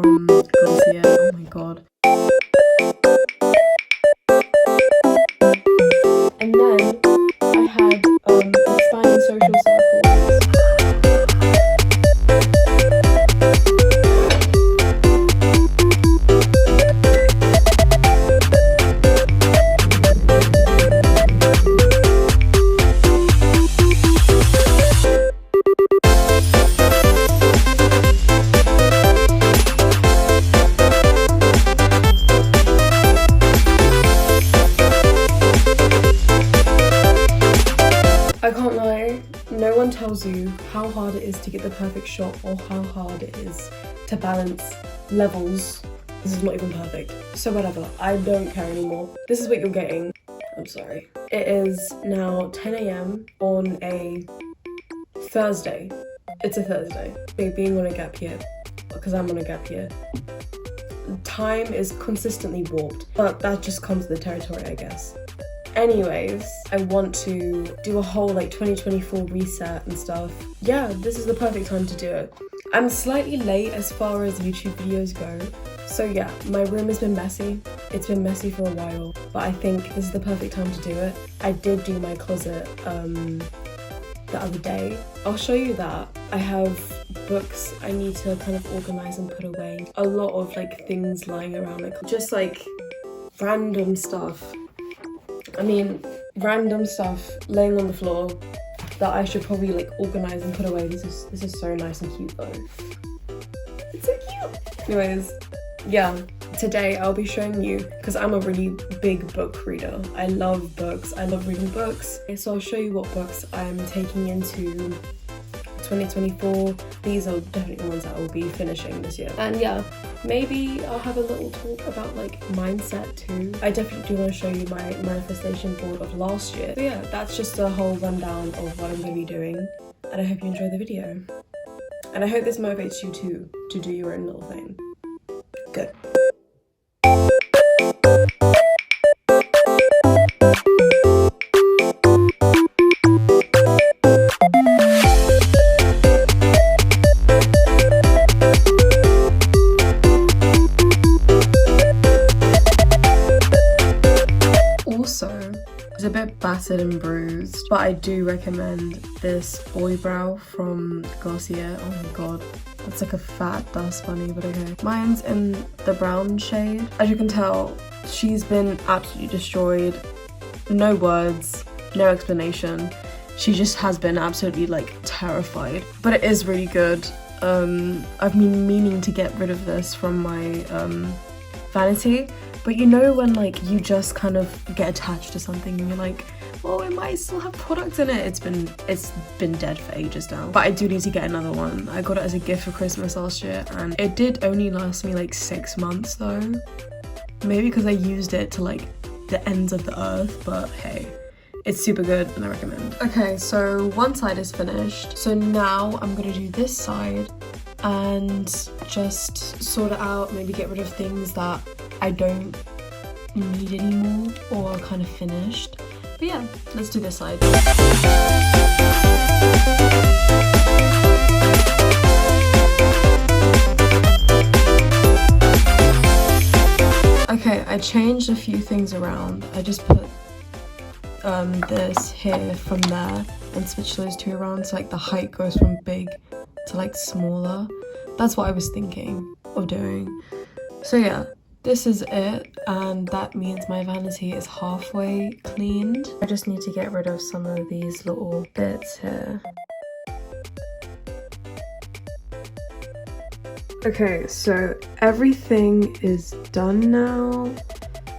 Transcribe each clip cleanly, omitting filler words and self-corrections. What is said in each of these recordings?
from Glossier. Oh my god. And then I had expanding social circles. I can't lie, no one tells you how hard it is to get the perfect shot or how hard it is to balance levels. This is not even perfect. So whatever, I don't care anymore. This is what you're getting. I'm sorry. It is now 10 AM on a Thursday. It's a Thursday. Being on a gap year, because I'm on a gap year. Time is consistently warped, but that just comes with the territory, I guess. Anyways, I want to do a whole like 2024 reset and stuff. Yeah, this is the perfect time to do it. I'm slightly late as far as YouTube videos go. So yeah, my room has been messy. It's been messy for a while, but I think this is the perfect time to do it. I did do my closet the other day. I'll show you that. I have books I need to kind of organize and put away. A lot of like things lying around, like just like random stuff. I mean, random stuff laying on the floor that I should probably like organize and put away. This is so nice and cute though. It's so cute. Anyways, yeah, today I'll be showing you, because I'm a really big book reader. I love books. I love reading books. So I'll show you what books I'm taking into 2024. These are definitely ones that I will be finishing this year. And yeah, maybe I'll have a little talk about like mindset too. I definitely do want to show you my manifestation board of last year. So yeah, that's just a whole rundown of what I'm going to be doing. And I hope you enjoy the video. And I hope this motivates you too, to do your own little thing. Good. It's a bit battered and bruised, but I do recommend this boy brow from Glossier. Oh my god, that's like a fat dust bunny, but okay. Mine's in the brown shade. As you can tell, she's been absolutely destroyed. No words, no explanation. She just has been absolutely like terrified, but it is really good. I've been meaning to get rid of this from my vanity. But you know when like you just kind of get attached to something and you're like, well, it might still have products in it. It's been dead for ages now. But I do need to get another one. I got it as a gift for Christmas last year and it did only last me like 6 months though. Maybe because I used it to like the ends of the earth, but hey, it's super good and I recommend. Okay, so one side is finished. So now I'm gonna do this side and just sort it out, maybe get rid of things that I don't need anymore or are kind of finished. But yeah, let's do this side. Okay, I changed a few things around. I just put this here from there and switched those two around so like the height goes from big to like smaller. That's what I was thinking of doing. So yeah, this is it, and that means my vanity is halfway cleaned. I just need to get rid of some of these little bits here. Okay, so everything is done now.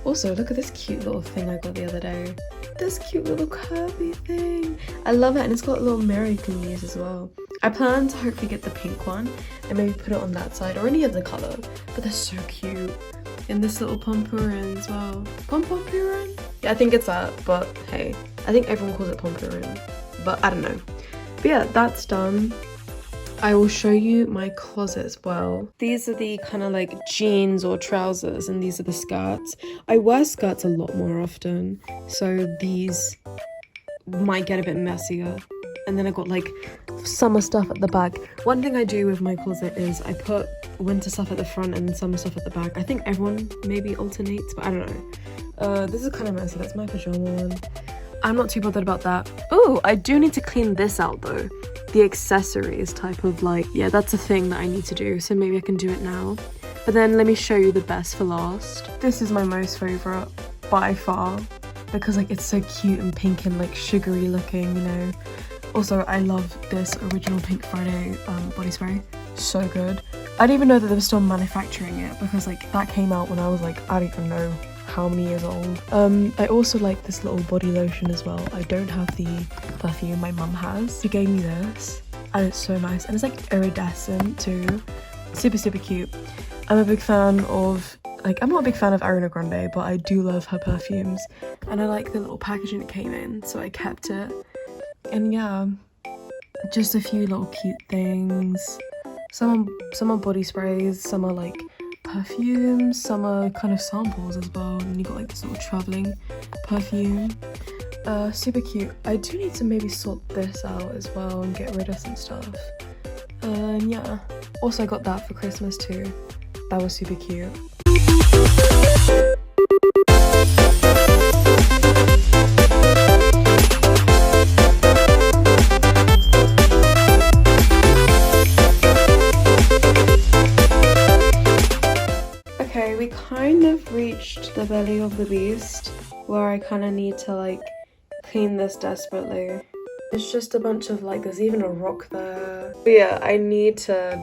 Also, look at this cute little thing I got the other day. This cute little curvy thing. I love it, and it's got a little mirror you can use as well. I plan to hopefully get the pink one and maybe put it on that side or any other colour, but they're so cute. And this little pompourine as well. Pompourine? Yeah, I think it's that, but hey, I think everyone calls it pompourine, but I don't know. But yeah, that's done. I will show you my closet as well. These are the kind of like jeans or trousers, and these are the skirts. I wear skirts a lot more often, so these might get a bit messier. And then I got like summer stuff at the back. One thing I do with my closet is I put winter stuff at the front and summer stuff at the back. I think everyone maybe alternates, but I don't know. This is kind of messy. That's my pajama one. I'm not too bothered about that. Oh, I do need to clean this out though. The accessories type of like, yeah, that's a thing that I need to do, so maybe I can do it now. But then let me show you the best for last. This is my most favourite by far, because like it's so cute and pink and like sugary looking, you know. Also, I love this original Pink Friday body spray. So good. I didn't even know that they were still manufacturing it, because like that came out when I was like, I don't even know how many years old. I also like this little body lotion as well. I don't have the perfume my mum has. She gave me this and it's so nice, and it's like iridescent too. Super cute. I'm a big fan of, like, I'm not a big fan of Ariana Grande, but I do love her perfumes, and I like the little packaging it came in, so I kept it. And yeah, just a few little cute things. Some are body sprays, some are like perfumes, some are kind of samples as well, and you got like this little traveling perfume. Super cute. I do need to maybe sort this out as well and get rid of some stuff. And yeah, also I got that for Christmas too. That was super cute. Okay, we kind of reached the belly of the beast, where I kind of need to like clean this desperately. It's just a bunch of like, there's even a rock there. But yeah, I need to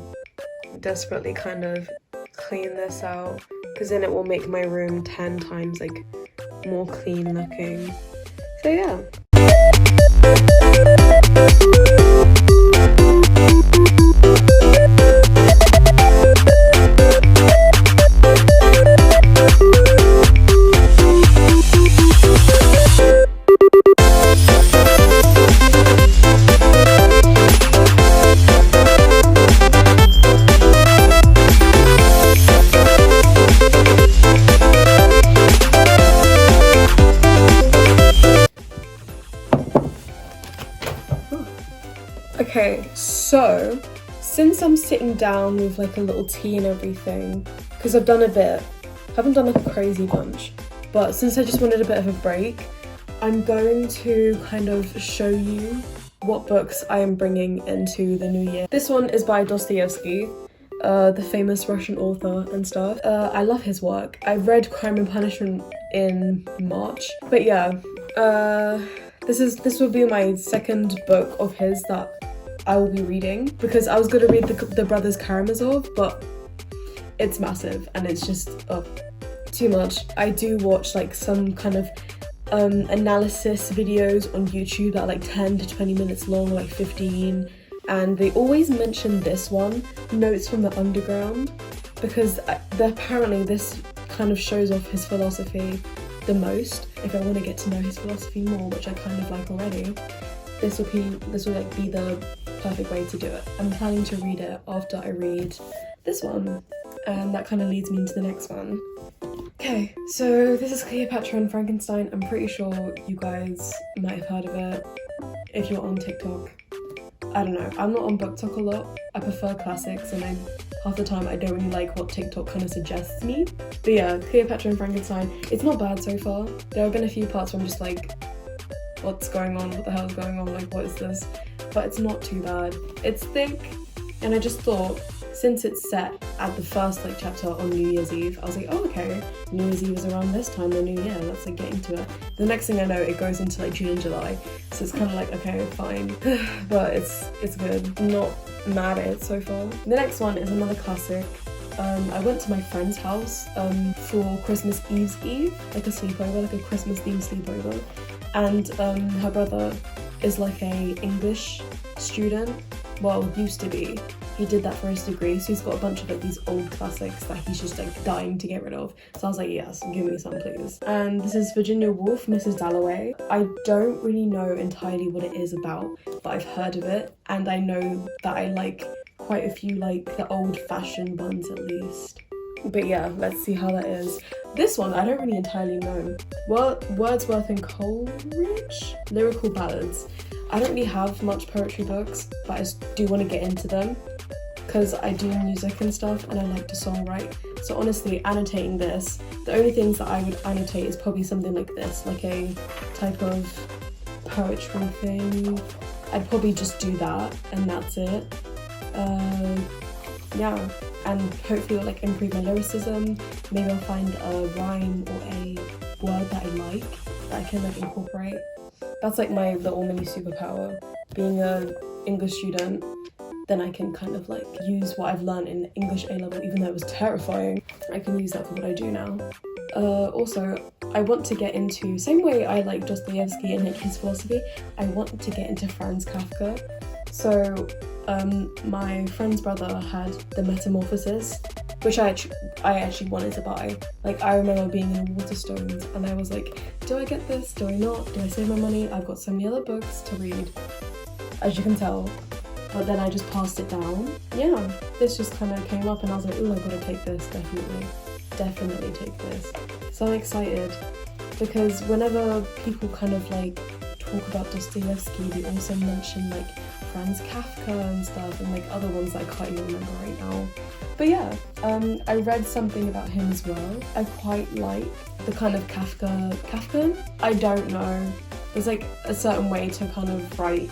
desperately kind of clean this out, because then it will make my room 10 times like more clean looking. So yeah. Okay, so since I'm sitting down with like a little tea and everything, because I've done a bit, haven't done like a crazy bunch, but since I just wanted a bit of a break, I'm going to kind of show you what books I am bringing into the new year. This one is by Dostoevsky, the famous Russian author and stuff. I love his work. I read Crime and Punishment in March, but yeah, this will be my second book of his that I will be reading, because I was going to read the Brothers Karamazov, but it's massive and it's just too much. I do watch like some kind of analysis videos on YouTube that are like 10 to 20 minutes long, like 15, and they always mention this one, Notes from the Underground, because apparently this kind of shows off his philosophy the most. If I want to get to know his philosophy more, which I kind of like already, this will like be the perfect way to do it. I'm planning to read it after I read this one, and that kind of leads me into the next one. Okay, so this is Cleopatra and Frankenstein. I'm pretty sure you guys might have heard of it if you're on TikTok. I don't know, I'm not on BookTok a lot. I prefer classics, and half the time I don't really like what TikTok kind of suggests me. But yeah, Cleopatra and Frankenstein, it's not bad so far. There have been a few parts where I'm just like, what's going on? What the hell is going on? Like, what is this? But it's not too bad. It's thick, and I just thought, since it's set at the first like chapter on New Year's Eve, I was like, oh okay, New Year's Eve is around this time, the new year, let's like get into it. The next thing I know, it goes into like June and July, so it's kind of like, okay, fine. But it's good. I'm not mad at it so far. The next one is another classic. I went to my friend's house for Christmas Eve's Eve, like a sleepover, like a Christmas themed sleepover, and her brother is like a English student, well, used to be. He did that for his degree, so he's got a bunch of like these old classics that he's just like dying to get rid of. So I was like, yes, give me some please. And this is Virginia Woolf, Mrs. Dalloway. I don't really know entirely what it is about, but I've heard of it, and I know that I like quite a few like the old-fashioned ones at least. But yeah, let's see how that is. This one, I don't really entirely know. Wordsworth and Coleridge? Lyrical ballads. I don't really have much poetry books, but I just do want to get into them. because I do music and stuff and I like to songwrite. So honestly, annotating this, the only things that I would annotate is probably something like this, like a type of poetry thing. I'd probably just do that and that's it. Yeah, and hopefully it'll like improve my lyricism. Maybe I'll find a rhyme or a word that I like that I can like incorporate. That's like my little mini superpower. Being a English student, then I can kind of like use what I've learned in English A-level, even though it was terrifying. I can use that for what I do now. Also, I want to get into, same way I like Dostoevsky and like his philosophy, I want to get into Franz Kafka. So my friend's brother had the Metamorphosis, which I actually wanted to buy. Like, I remember being in Waterstones and I was like, do I get this? Do I not? Do I save my money? I've got so many other books to read, as you can tell. But then I just passed it down. Yeah, this just kind of came up and I was like, oh, I gotta take this, definitely take this. So I'm excited because whenever people kind of like talk about Dostoevsky, they also mention like Franz Kafka and stuff and like other ones that I can't even remember right now. But yeah, I read something about him as well. I quite like the kind of Kafka. I don't know. There's like a certain way to kind of write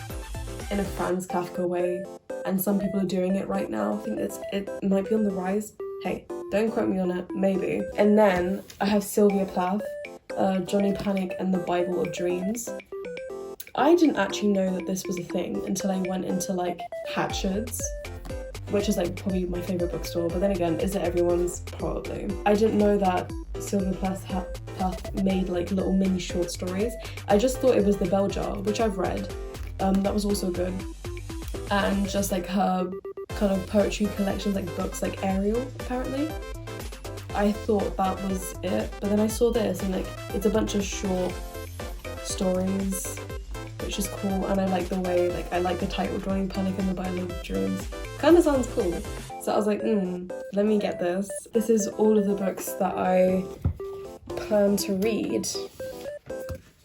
in a Franz Kafka way, and some people are doing it right now. I think it might be on the rise. Hey, don't quote me on it, maybe. And then I have Sylvia Plath, Johnny Panic and the Bible of Dreams. I didn't actually know that this was a thing until I went into like Hatchard's, which is like probably my favourite bookstore, but then again, is it everyone's? Probably. I didn't know that Sylvia Plath made like little mini short stories. I just thought it was The Bell Jar, which I've read. That was also good. And just like her kind of poetry collections, like books like Ariel, apparently. I thought that was it, but then I saw this and like it's a bunch of short stories, which is cool, and I like the way, like I like the title, Johnny Panic and the Bible of Dreams. Kind of sounds cool. So I was like, let me get this. This is all of the books that I plan to read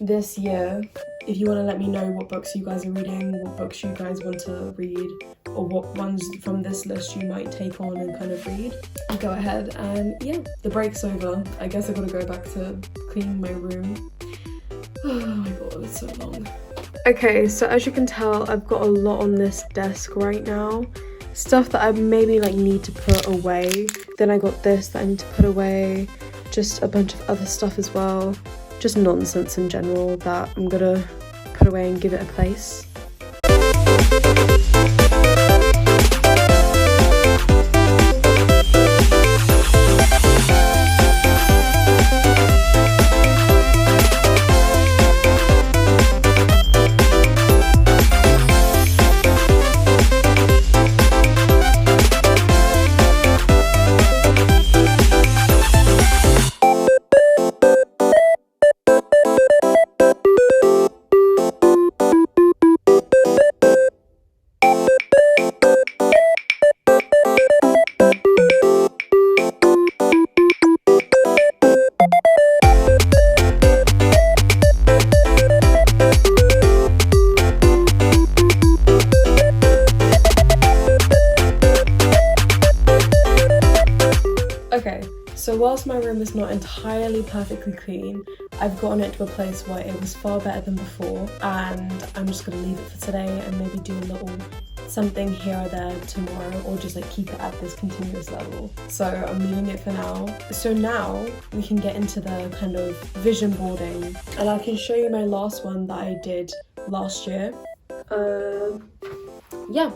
this year. If you want to let me know what books you guys are reading, what books you guys want to read, or what ones from this list you might take on and kind of read, go ahead. And yeah, the break's over. I guess I gotta go back to cleaning my room. Oh my god, it's so long. Okay, so as you can tell, I've got a lot on this desk right now. Stuff that I maybe like need to put away. Then I got this that I need to put away. Just a bunch of other stuff as well. Just nonsense in general that I'm gonna put away and give it a place. Okay, so whilst my room is not entirely perfectly clean, I've gotten it to a place where it was far better than before, and I'm just gonna leave it for today and maybe do a little something here or there tomorrow, or just like keep it at this continuous level. So I'm leaving it for now. So now we can get into the kind of vision boarding, and I can show you my last one that I did last year. Yeah.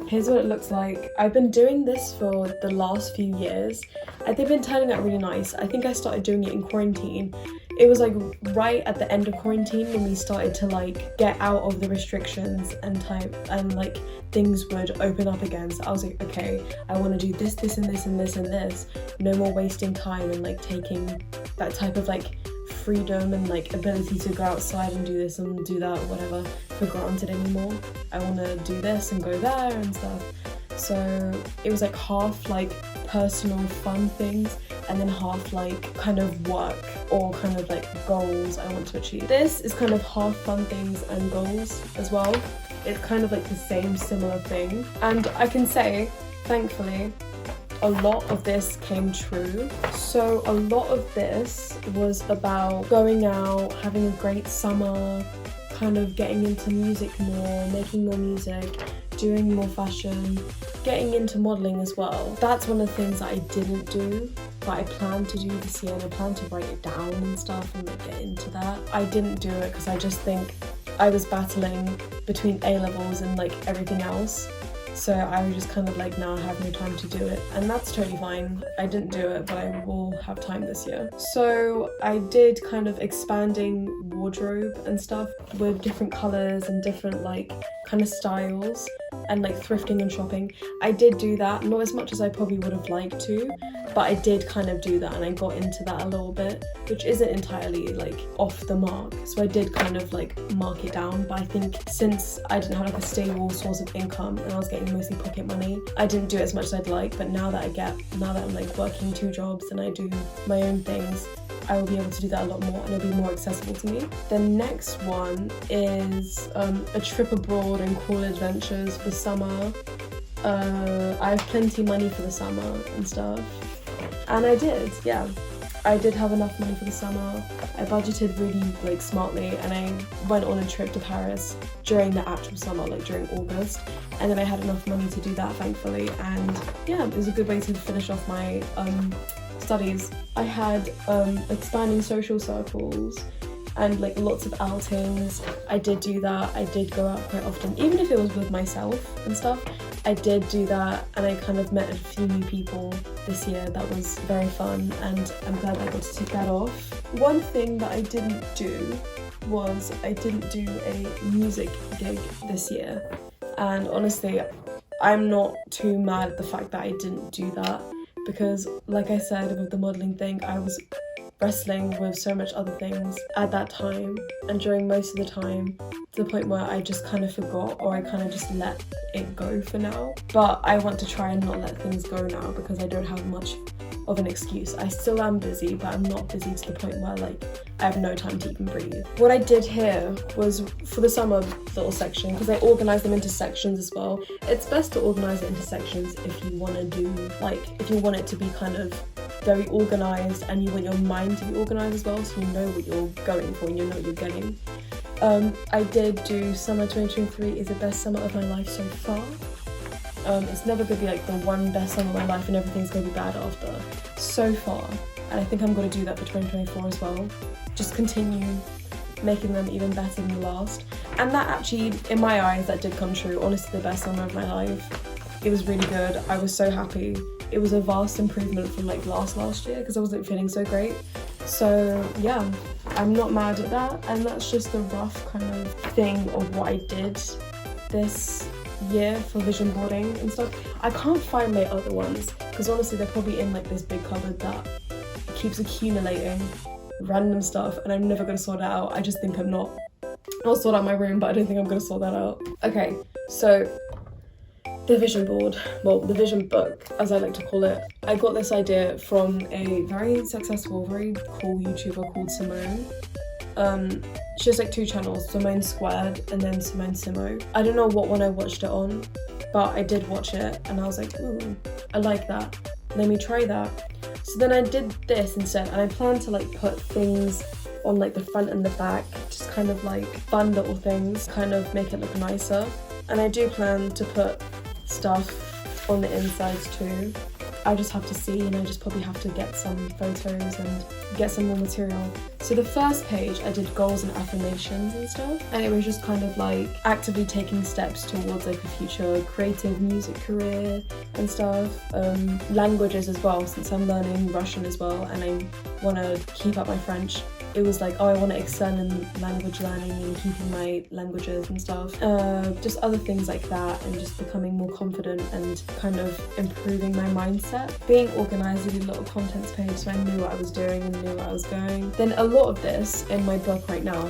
Here's what it looks like. I've been doing this for the last few years. They've been turning out really nice. I think I started doing it in quarantine. It was like right at the end of quarantine when we started to like get out of the restrictions and time, and like things would open up again. So I was like, okay, I want to do this, this and this and this and this. No more wasting time and like taking that type of like freedom and like ability to go outside and do this and do that or whatever for granted anymore. I want to do this and go there and stuff. So it was like half like personal fun things and then half like kind of work or kind of like goals I want to achieve. This is kind of half fun things and goals as well. It's kind of like the same similar thing, and I can say thankfully, a lot of this came true. So a lot of this was about going out, having a great summer, kind of getting into music more, making more music, doing more fashion, getting into modelling as well. That's one of the things that I didn't do, but I planned to do this year, and I planned to write it down and stuff and like get into that. I didn't do it because I just think I was battling between A-levels and like everything else. So I was just kind of like, now I have no time to do it, and that's totally fine. I didn't do it, but I will have time this year. So I did kind of expanding wardrobe and stuff with different colours and different like kind of styles, and like thrifting and shopping. I did do that, not as much as I probably would have liked to, but I did kind of do that, and I got into that a little bit, which isn't entirely like off the mark. So I did kind of like mark it down, but I think since I didn't have like a stable source of income and I was getting mostly pocket money, I didn't do it as much as I'd like. But now that I'm like working 2 jobs and I do my own things, I will be able to do that a lot more, and it'll be more accessible to me. The next one is a trip abroad and cool adventures for summer. I have plenty money for the summer and stuff, and I did, yeah. I did have enough money for the summer. I budgeted really like smartly, and I went on a trip to Paris during the actual summer, like during August, and then I had enough money to do that, thankfully. And yeah, it was a good way to finish off my studies. I had expanding social circles and like lots of outings. I did do that. I did go out quite often, even if it was with myself and stuff. I did do that, and I kind of met a few new people this year. That was very fun, and I'm glad I got to tick that off. One thing that I didn't do was I didn't do a music gig this year, and honestly I'm not too mad at the fact that I didn't do that, because like I said with the modelling thing, I was wrestling with so much other things at that time, and during most of the time, to the point where I just kind of forgot, or I kind of just let it go for now. But I want to try and not let things go now, because I don't have much of an excuse. I still am busy, but I'm not busy to the point where like I have no time to even breathe. What I did here was for the summer little section, because I organised them into sections as well. It's best to organise it into sections if you want to do like, if you want it to be kind of very organised, and you want your mind to be organised as well, so you know what you're going for and you know what you're getting. I did do summer 2023 is the best summer of my life so far. It's never going to be like the one best summer of my life and everything's going to be bad after. So far. And I think I'm going to do that for 2024 as well. Just continue making them even better than the last. And that actually, in my eyes, that did come true. Honestly, the best summer of my life. It was really good. I was so happy. It was a vast improvement from like last year, because I wasn't feeling so great. So yeah, I'm not mad at that, and that's just the rough kind of thing of what I did this year for vision boarding and stuff. I can't find my other ones, because honestly they're probably in like this big cupboard that keeps accumulating random stuff, and I'm never going to sort it out. I just think I'll sort out my room, but I don't think I'm going to sort that out. Okay, so the vision board, well, the vision book, as I like to call it. I got this idea from a very successful, very cool YouTuber called Simone. She has like 2 channels, Simone Squared and then Simone Simo. I don't know what one I watched it on, but I did watch it and I was like, ooh, I like that. Let me try that. So then I did this instead, and I planned to like put things on like the front and the back, just kind of like fun little things, kind of make it look nicer. And I do plan to put stuff on the insides too. I just have to see, and I just probably have to get some photos and get some more material. So the first page I did goals and affirmations and stuff, and it was just kind of like actively taking steps towards like a future creative music career and stuff. Languages as well, since I'm learning Russian as well and I want to keep up my French. It was like, oh, I want to excel in language learning and keeping my languages and stuff. Just other things like that, and just becoming more confident and kind of improving my mindset. Being organised, I did a little contents page, so I knew what I was doing and knew where I was going. Then a lot of this in my book right now,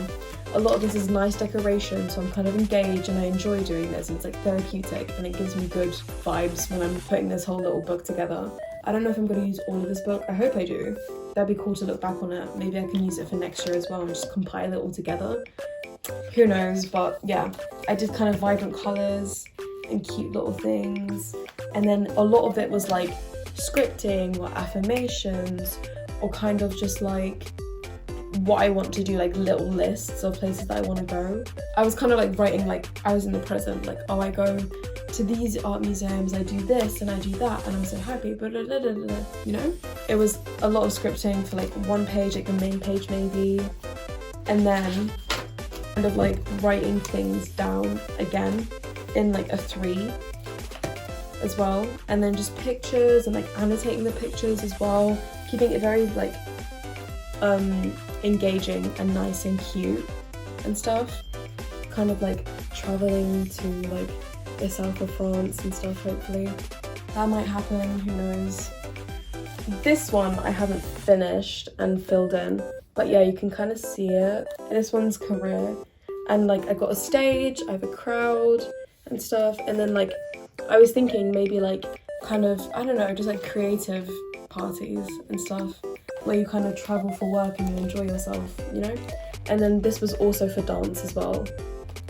a lot of this is nice decoration, so I'm kind of engaged and I enjoy doing this, and it's like therapeutic, and it gives me good vibes when I'm putting this whole little book together. I don't know if I'm going to use all of this book. I hope I do. That'd be cool to look back on it. Maybe I can use it for next year as well and just compile it all together. Who knows, but yeah. I did kind of vibrant colours and cute little things. And then a lot of it was like scripting or affirmations, or kind of just like what I want to do, like little lists of places that I want to go. I was kind of like writing, like I was in the present, like, oh, I go to these art museums, I do this and I do that, and I'm so happy, blah, blah, blah, blah, blah. You know? It was a lot of scripting for like one page, like the main page maybe, and then kind of like writing things down again in like a 3 as well, and then just pictures and like annotating the pictures as well, keeping it very like engaging and nice and cute and stuff. Kind of like traveling to like the south of France and stuff, hopefully. That might happen, who knows. This one I haven't finished and filled in, but yeah, you can kind of see it. This one's career, and like I got a stage, I have a crowd and stuff, and then like I was thinking maybe like kind of, I don't know, just like creative parties and stuff where you kind of travel for work and you enjoy yourself, you know? And then this was also for dance as well,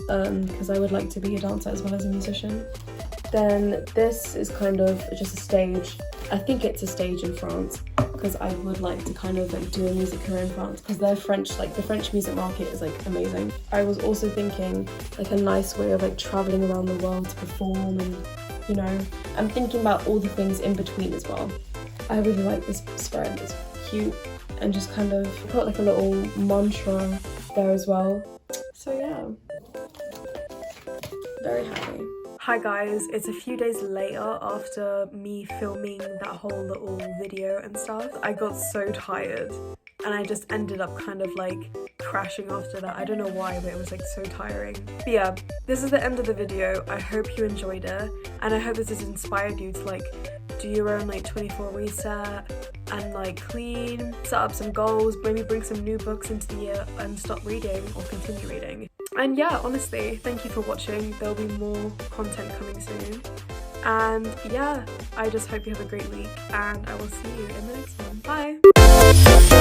because I would like to be a dancer as well as a musician. Then this is kind of just a stage. I think it's a stage in France, because I would like to kind of like do a music career in France, because they're French, like the French music market is like amazing. I was also thinking like a nice way of like traveling around the world to perform, and you know, I'm thinking about all the things in between as well. I really like this spread, it's cute, and just kind of put like a little mantra there as well. So yeah, very happy. Hi guys, it's a few days later after me filming that whole little video and stuff. I got so tired and I just ended up kind of like crashing after that. I don't know why, but it was like so tiring. But yeah, this is the end of the video. I hope you enjoyed it, and I hope this has inspired you to like do your own like 24 reset and like clean, set up some goals, maybe bring some new books into the year and stop reading or continue reading. And yeah, honestly, thank you for watching. There'll be more content coming soon. And yeah, I just hope you have a great week, and I will see you in the next one. Bye!